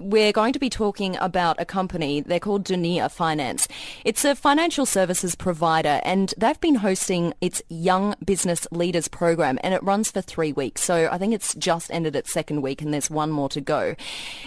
we're going to be talking about a company. They're called Dunia Finance. It's a financial services provider, and they've been hosting its Young Business Leaders program, and it runs for 3 weeks. So I think it's just ended its second week, and there's one more to go.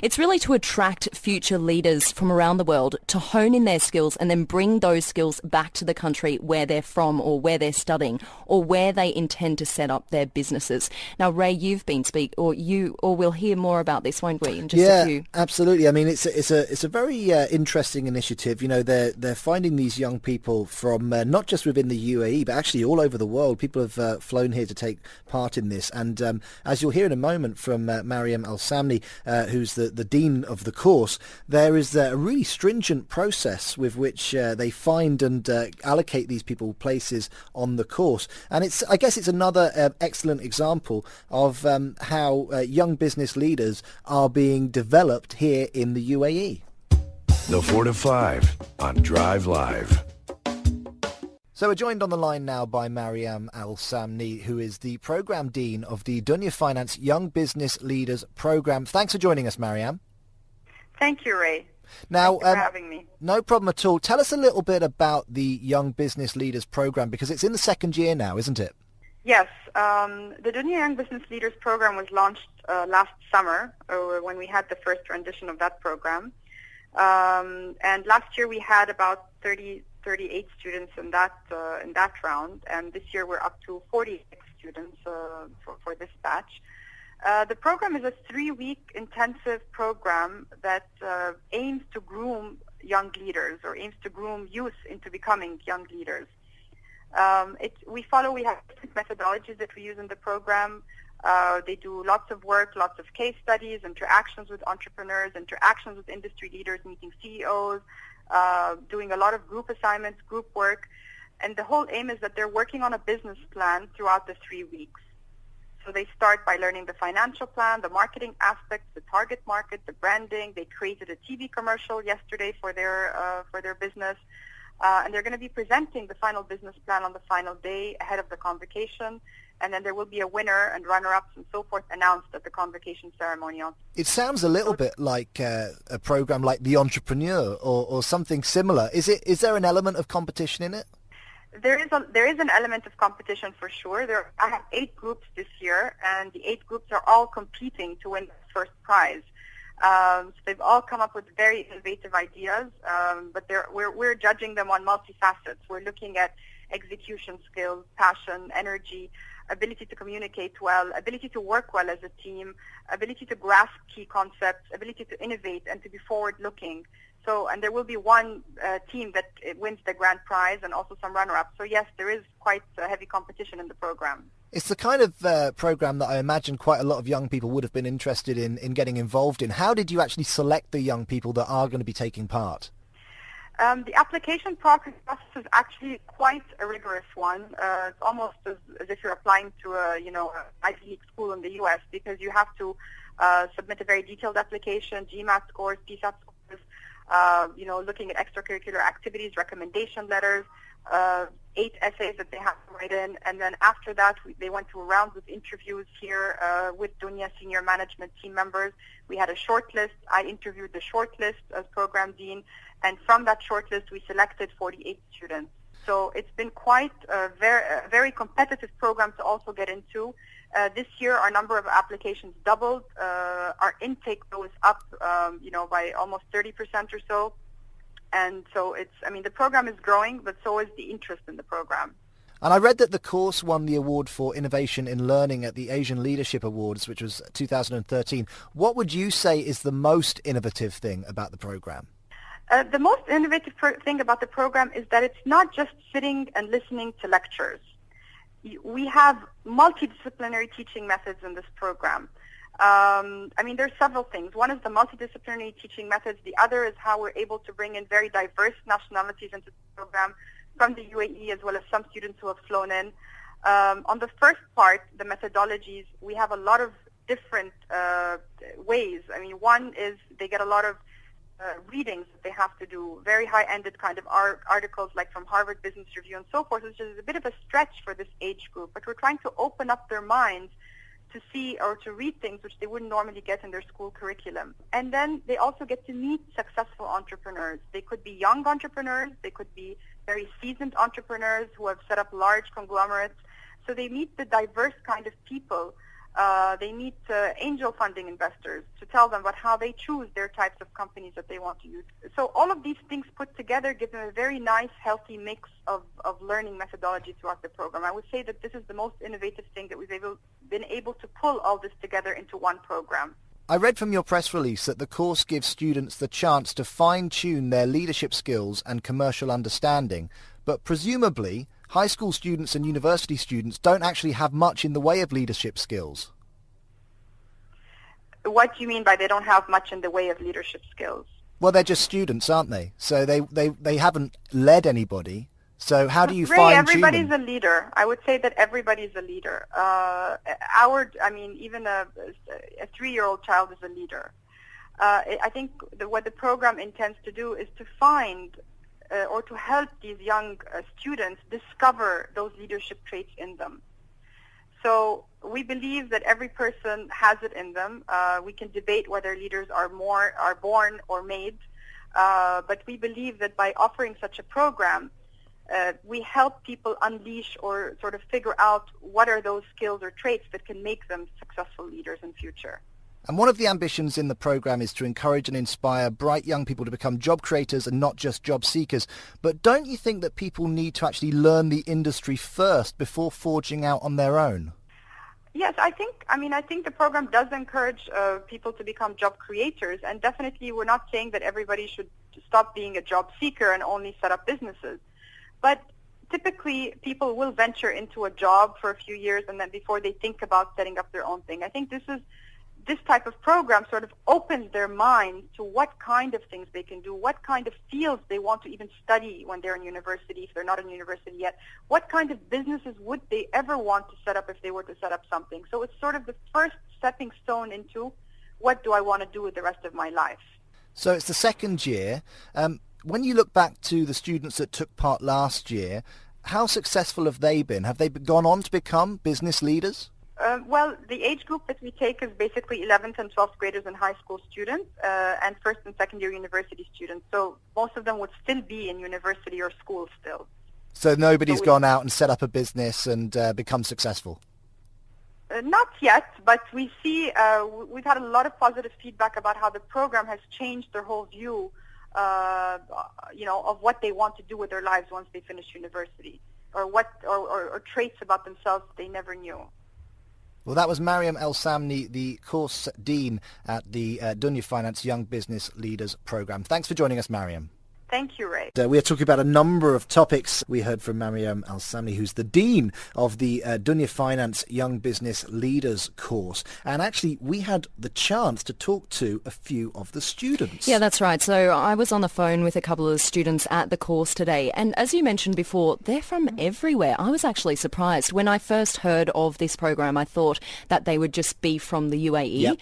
It's really to attract future leaders from around the world to hone in their skills and then bring those skills back to the country where they're from or where they're studying or where they intend to set up their businesses. Now, Ray, you've been we'll hear more about this, won't we, in just a few? Absolutely. I mean, it's a very interesting initiative. You know, they're finding these young people from not just within the UAE, but actually all over the world. People have flown here to take part in this. And as you'll hear in a moment from Mariam Al-Samni, who's the dean of the course, there is a really stringent process with which they find and allocate these people places on the course. And I guess it's another excellent example of how young business leaders are being developed here in the UAE. The 4 to 5 on Drive Live. So we're joined on the line now by Mariam Al-Samni, who is the Programme Dean of the Dunia Finance Young Business Leaders Programme. Thanks for joining us, Mariam. Thank you, Ray. Now, Thanks for having me. No problem at all. Tell us a little bit about the Young Business Leaders Programme, because it's in the second year now, isn't it? Yes. The Dunia Young Business Leaders Program was launched last summer when we had the first rendition of that program. And last year we had about 38 students in that round, and this year we're up to 46 students for this batch. The program is a 3-week intensive program that aims to groom young leaders or aims to groom youth into becoming young leaders. We have different methodologies that we use in the program. They do lots of work, lots of case studies, interactions with entrepreneurs, interactions with industry leaders, meeting CEOs, doing a lot of group assignments, group work. And the whole aim is that they're working on a business plan throughout the 3 weeks. So they start by learning the financial plan, the marketing aspects, the target market, the branding. They created a TV commercial yesterday for their business. And they're going to be presenting the final business plan on the final day ahead of the convocation. And then there will be a winner and runner-ups and so forth announced at the convocation ceremony. It sounds a little bit like a program like The Entrepreneur or something similar. Is there an element of competition in it? There is an element of competition for sure. I have 8 groups this year, and the 8 groups are all competing to win the first prize. So they've all come up with very innovative ideas, but we're judging them on multifacets. We're looking at execution skills, passion, energy, ability to communicate well, ability to work well as a team, ability to grasp key concepts, ability to innovate and to be forward-looking. So, and there will be one team that wins the grand prize and also some runner-ups. So yes, there is quite a heavy competition in the program. It's the kind of program that I imagine quite a lot of young people would have been interested in getting involved in. How did you actually select the young people that are going to be taking part? The application process is actually quite a rigorous one. It's almost as if you're applying to a Ivy League school in the U.S. because you have to submit a very detailed application, GMAT scores, PSAT scores, looking at extracurricular activities, recommendation letters, 8 essays that they have to write in, and then after that they went through rounds of interviews here with Dunia senior management team members. We had a short list. I interviewed the short list as program dean, and from that short list we selected 48 students. So it's been quite a very competitive program to also get into. This year our number of applications doubled. Our intake goes up by almost 30% or so. And so the program is growing, but so is the interest in the program. And I read that the course won the award for innovation in learning at the Asian Leadership Awards, which was 2013. What would you say is the most innovative thing about the program? The most innovative thing about the program is that it's not just sitting and listening to lectures. We have multidisciplinary teaching methods in this program. There's several things. One is the multidisciplinary teaching methods. The other is how we're able to bring in very diverse nationalities into the program from the UAE as well as some students who have flown in. On the first part, the methodologies, we have a lot of different ways. One is they get a lot of readings that they have to do, very high-ended kind of articles like from Harvard Business Review and so forth, which is a bit of a stretch for this age group. But we're trying to open up their minds to see or to read things which they wouldn't normally get in their school curriculum. And then they also get to meet successful entrepreneurs. They could be young entrepreneurs. They could be very seasoned entrepreneurs who have set up large conglomerates. So they meet the diverse kind of people. They meet angel funding investors to tell them about how they choose their types of companies that they want to use. So all of these things put together give them a very nice, healthy mix of learning methodology throughout the program. I would say that this is the most innovative thing that we've been able to pull all this together into one program. I read from your press release that the course gives students the chance to fine-tune their leadership skills and commercial understanding, but presumably high school students and university students don't actually have much in the way of leadership skills. What do you mean by they don't have much in the way of leadership skills? Well, they're just students, aren't they? So they haven't led anybody. So how do you Ray, fine-tune everybody's them? a leader. I would say that everybody's a leader. Even a 3-year-old child is a leader. I think what the program intends to do is to find or to help these young students discover those leadership traits in them. So we believe that every person has it in them. We can debate whether leaders are born or made, but we believe that by offering such a program, we help people unleash or sort of figure out what are those skills or traits that can make them successful leaders in future. And one of the ambitions in the program is to encourage and inspire bright young people to become job creators and not just job seekers. But don't you think that people need to actually learn the industry first before forging out on their own? Yes, I think the program does encourage people to become job creators, and definitely we're not saying that everybody should stop being a job seeker and only set up businesses. But typically people will venture into a job for a few years and then before they think about setting up their own thing. I think this type of program sort of opens their mind to what kind of things they can do, what kind of fields they want to even study when they're in university, if they're not in university yet. What kind of businesses would they ever want to set up if they were to set up something? So it's sort of the first stepping stone into what do I want to do with the rest of my life. So it's the second year. When you look back to the students that took part last year, how successful have they been? Have they gone on to become business leaders? Well, the age group that we take is basically 11th and 12th graders and high school students and first and second year university students. So most of them would still be in university or school still. So nobody's gone out and set up a business and become successful? Not yet, but we see we've had a lot of positive feedback about how the program has changed their whole view of what they want to do with their lives once they finish university, or traits about themselves they never knew. Well, that was Mariam El Samni, the course dean at the Dunia Finance Young Business Leaders Program. Thanks for joining us, Mariam. Thank you, Ray. We are talking about a number of topics. We heard from Mariam El Samni, who's the Dean of the Dunia Finance Young Business Leaders course. And actually, we had the chance to talk to a few of the students. Yeah, that's right. So I was on the phone with a couple of students at the course today. And as you mentioned before, they're from everywhere. I was actually surprised. When I first heard of this program, I thought that they would just be from the UAE. Yep.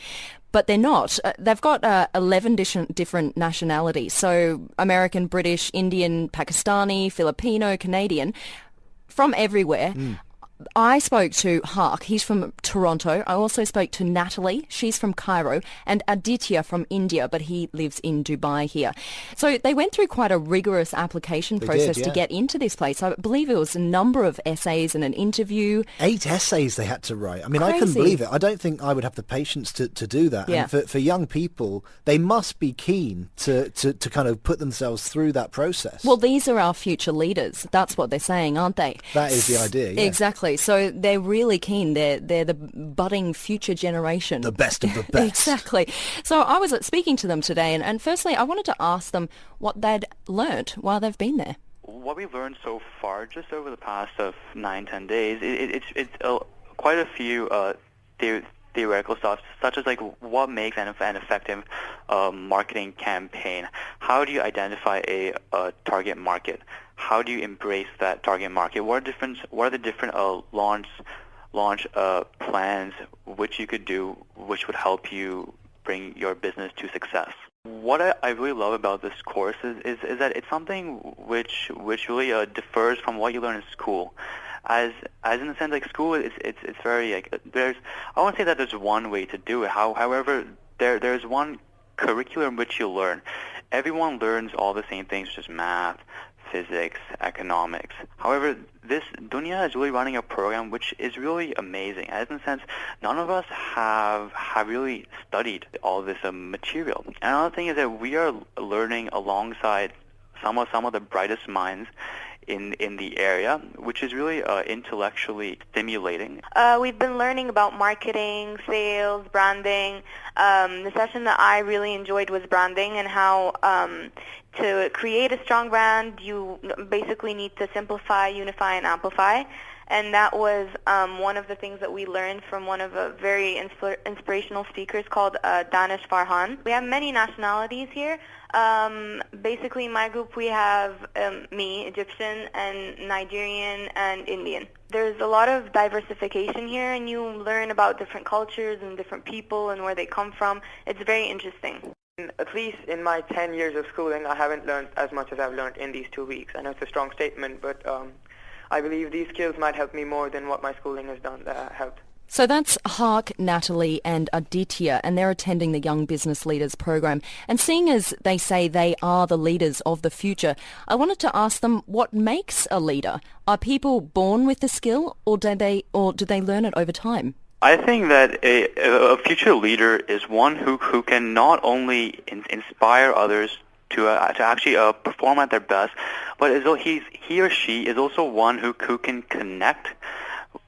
But they're not. They've got 11 different nationalities. So American, British, Indian, Pakistani, Filipino, Canadian, from everywhere. I spoke to Hark, he's from Toronto. I also spoke to Natalie, she's from Cairo, and Aditya from India, but he lives in Dubai here. So they went through quite a rigorous application process to get into this place. I believe it was a number of essays and an interview. 8 essays they had to write. I mean, Crazy. I couldn't believe it. I don't think I would have the patience to do that. Yeah. And for young people, they must be keen to kind of put themselves through that process. Well, these are our future leaders. That's what they're saying, aren't they? That is the idea, yeah. Exactly. So they're really keen. They're the budding future generation. The best of the best. Exactly. So I was speaking to them today, and firstly, I wanted to ask them what they'd learnt while they've been there. What we've learned so far, just over the past 9-10 days, it's quite a few theoretical stuff, such as like what makes an effective marketing campaign. How do you identify a target market? How do you embrace that target market? What are the different launch plans which you could do, which would help you bring your business to success? What I really love about this course is that it's something which really differs from what you learn in school. as in a sense, like school, it's very like I won't say that there's one way to do it. However, there's one curriculum which you learn. Everyone learns all the same things, such as math, physics, economics. However, this Dunia is really running a program which is really amazing. As in a sense, none of us have really studied all this material. And another thing is that we are learning alongside some of the brightest minds in the area, which is really intellectually stimulating. We've been learning about marketing, sales, branding. The session that I really enjoyed was branding and how to create a strong brand, you basically need to simplify, unify, and amplify. And that was one of the things that we learned from one of a very inspirational speakers called Danish Farhan. We have many nationalities here. Basically, in my group, we have me, Egyptian, and Nigerian, and Indian. There's a lot of diversification here, and you learn about different cultures and different people and where they come from. It's very interesting. At least in my 10 years of schooling, I haven't learned as much as I've learned in these 2 weeks. I know it's a strong statement, but I believe these skills might help me more than what my schooling has done helped. So that's Hark, Natalie and Aditya, and they're attending the Young Business Leaders program. And seeing as they say they are the leaders of the future, I wanted to ask them what makes a leader. Are people born with the skill, or do they learn it over time? I think that a future leader is one who can not only inspire others to actually perform at their best, but he or she is also one who can connect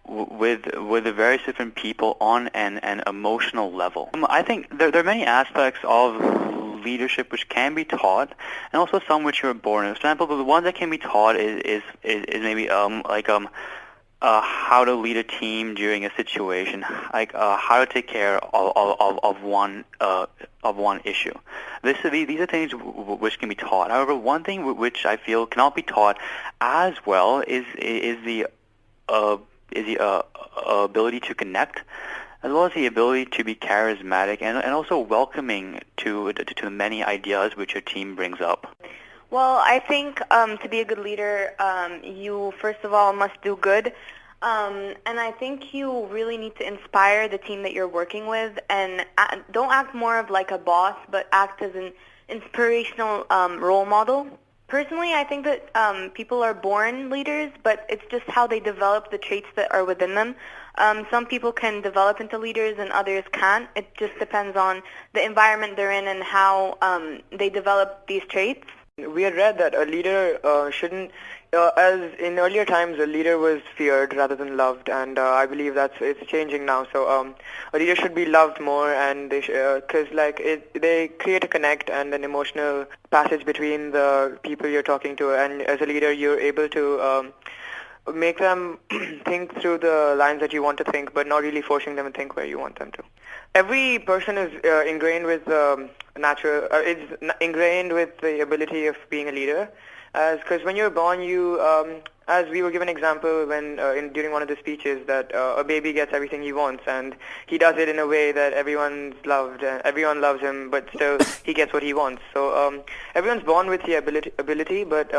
with the various different people on an emotional level. I think there are many aspects of leadership which can be taught, and also some which you're born in. For example, the one that can be taught is maybe how to lead a team during a situation, like how to take care of one issue. These are things which can be taught. However, one thing which I feel cannot be taught as well is the ability to connect, as well as the ability to be charismatic and also welcoming to the many ideas which your team brings up. Well, I think to be a good leader, you first of all must do good. And I think you really need to inspire the team that you're working with, and don't act more of like a boss, but act as an inspirational role model. Personally, I think that people are born leaders, but it's just how they develop the traits that are within them. Some people can develop into leaders and others can't. It just depends on the environment they're in and how they develop these traits. We had read that a leader shouldn't, as in earlier times, a leader was feared rather than loved, and I believe it's changing now. So a leader should be loved more, and because they create a connect and an emotional passage between the people you're talking to, and as a leader, you're able to make them think through the lines that you want to think, but not really forcing them to think where you want them to. Every person is ingrained with ingrained with the ability of being a leader, because when you're born, you, as we were given an example when during one of the speeches, that a baby gets everything he wants, and he does it in a way that everyone loves him, but still he gets what he wants. So everyone's born with the ability, but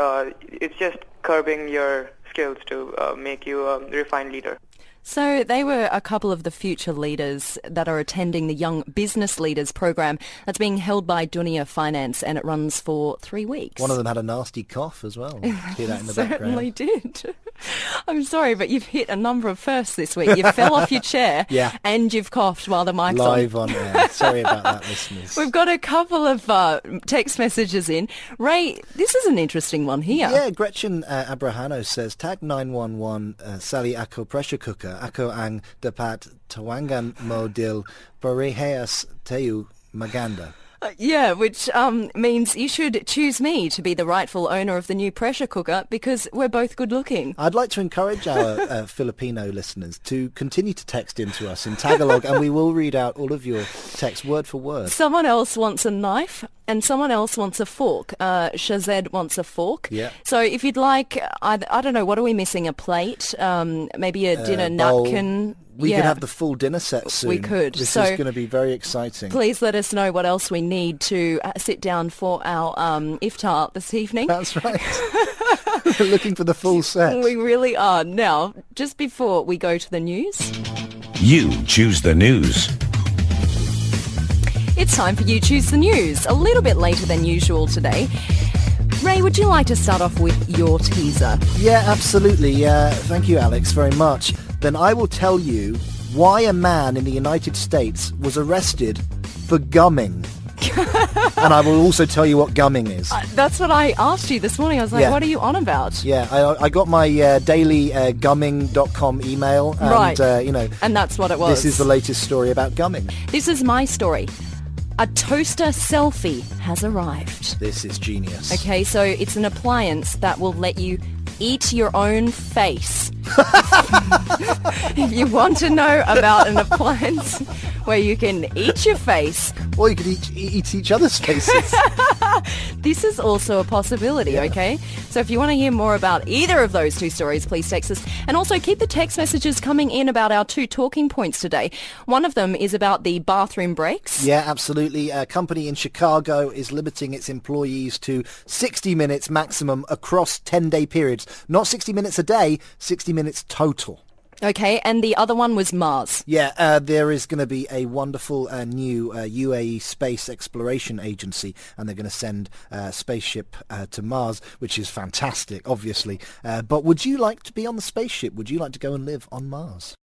it's just curbing your skills to make you a refined leader. So they were a couple of the future leaders that are attending the Young Business Leaders program that's being held by Dunia Finance, and it runs for 3 weeks. One of them had a nasty cough as well. Hear that in the Certainly background. did. I'm sorry, but you've hit a number of firsts this week. You fell off your chair and you've coughed while the mic's Live on air. Sorry about that, listeners. We've got a couple of text messages in. Ray, this is an interesting one here. Yeah, Gretchen Abrahano says, tag 911 Sally Ako pressure cooker. Ako ang dapat tawangan mo dil parehas tayo maganda. Yeah, which means you should choose me to be the rightful owner of the new pressure cooker because we're both good looking. I'd like to encourage our Filipino listeners to continue to text into us in Tagalog, and we will read out all of your text word for word. Someone else wants a knife and someone else wants a fork. Shazed wants a fork. Yeah. So if you'd like, I don't know, what are we missing? A plate? Maybe a dinner bowl. napkin? We could have the full dinner set soon. We could. This so is going to be very exciting. Please let us know what else we need to sit down for our iftar this evening. That's right. Looking for the full set. We really are. Now, just before we go to the news, You choose the news. it's time for You Choose the News. A little bit later than usual today. Ray, would you like to start off with your teaser? Yeah, absolutely. Thank you, Alex, very much. Then I will tell you why a man in the United States was arrested for gumming. And I will also tell you what gumming is. That's what I asked you this morning. I was like, Yeah. what are you on about? Yeah, I got my daily gumming.com email. And, Right. And And that's what it was. this is the latest story about gumming. This is my story. A toaster selfie has arrived. This is genius. Okay, so it's an appliance that will let you eat your own face. If you want to know about an appliance where you can eat your face, Or you could eat each other's faces. this is also a possibility, okay? So if you want to hear more about either of those two stories, please text us. And also keep the text messages coming in about our two talking points today. One of them is about the bathroom breaks. Yeah, absolutely. A company in Chicago is limiting its employees to 60 minutes maximum across 10-day periods. Not 60 minutes a day, 60 minutes total. Okay, and the other one was Mars. Yeah, there is going to be a wonderful new UAE space exploration agency, and they're going to send a spaceship to Mars, which is fantastic, obviously. But would you like to be on the spaceship? Would you like to go and live on Mars?